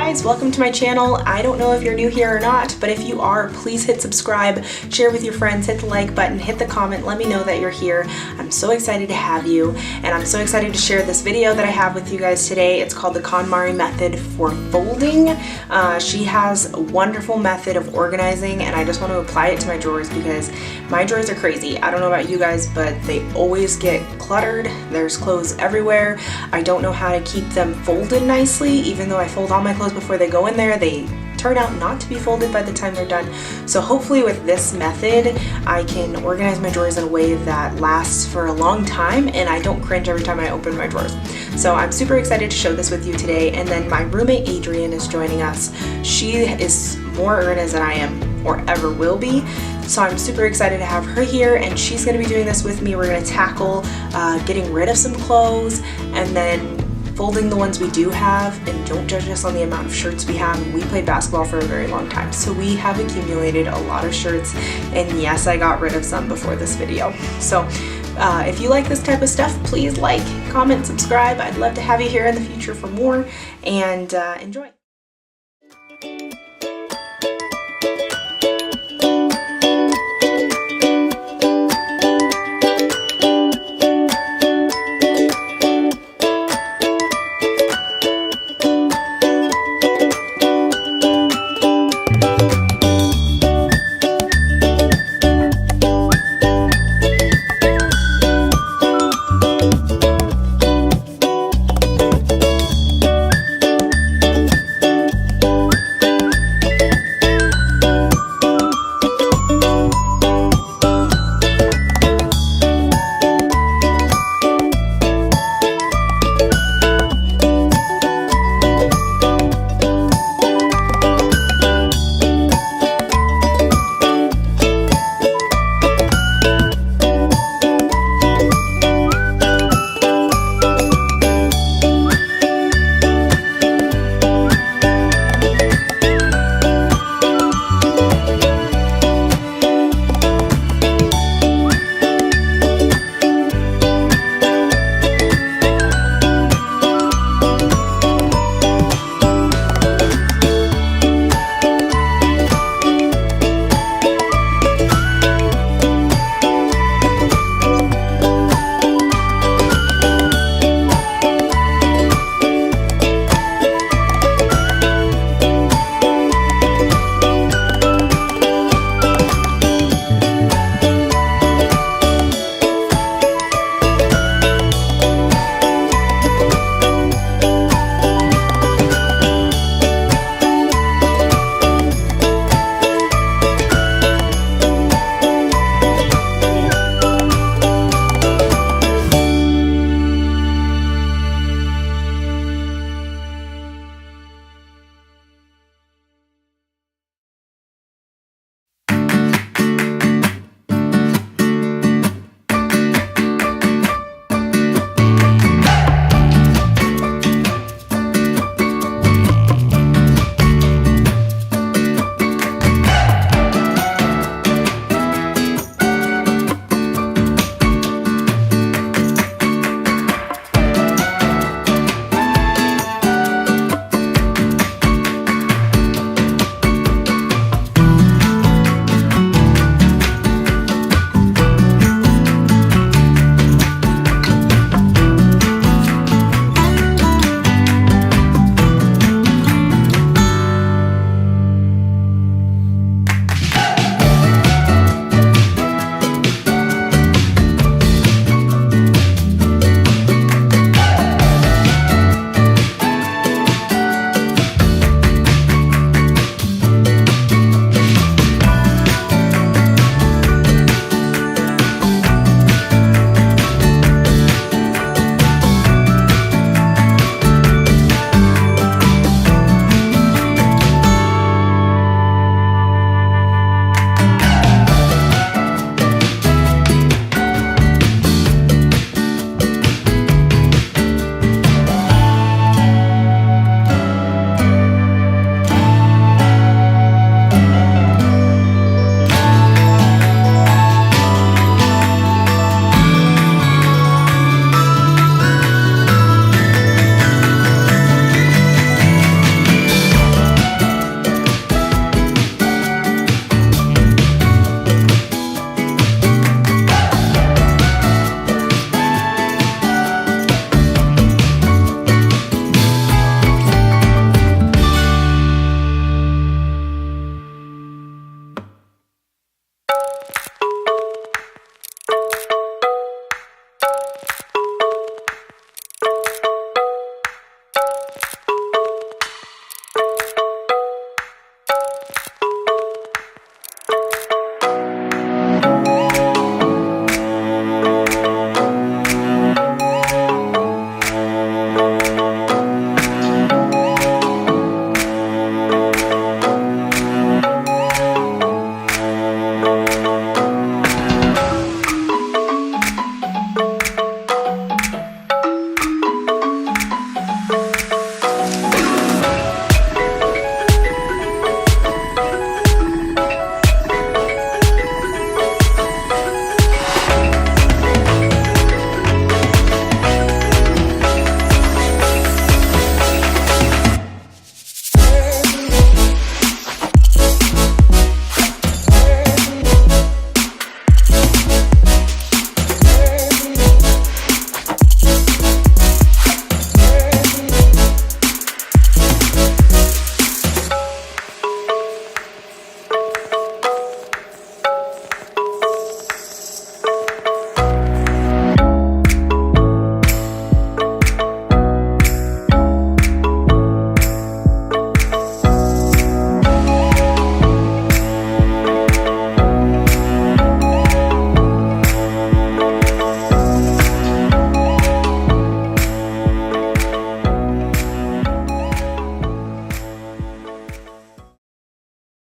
guys, welcome to my channel. I don't know if you're new here or not, but if you are, please hit subscribe, share with your friends, hit the like button, hit the comment, let me know that you're here. I'm so excited to have you, and I'm so excited to share this video that I have with you guys today. It's called the KonMari method for folding. She has a wonderful method of organizing, and I just want to apply it to my drawers because my drawers are crazy. I don't know about you guys, but they always get cluttered. There's clothes everywhere. I don't know how to keep them folded nicely. Even though I fold all my clothes before they go in there, they turn out not to be folded by the time they're done. So hopefully with this method, I can organize my drawers in a way that lasts for a long time and I don't cringe every time I open my drawers. So I'm super excited to show this with you today. And then my roommate Adrienne is joining us. She is more organized than I am or ever will be. So I'm super excited to have her here, and she's going to be doing this with me. We're going to tackle getting rid of some clothes and then folding the ones we do have. And don't judge us on the amount of shirts we have. We played basketball for a very long time, so we have accumulated a lot of shirts, and yes, I got rid of some before this video. So if you like this type of stuff, please like, comment, subscribe. I'd love to have you here in the future for more, and enjoy.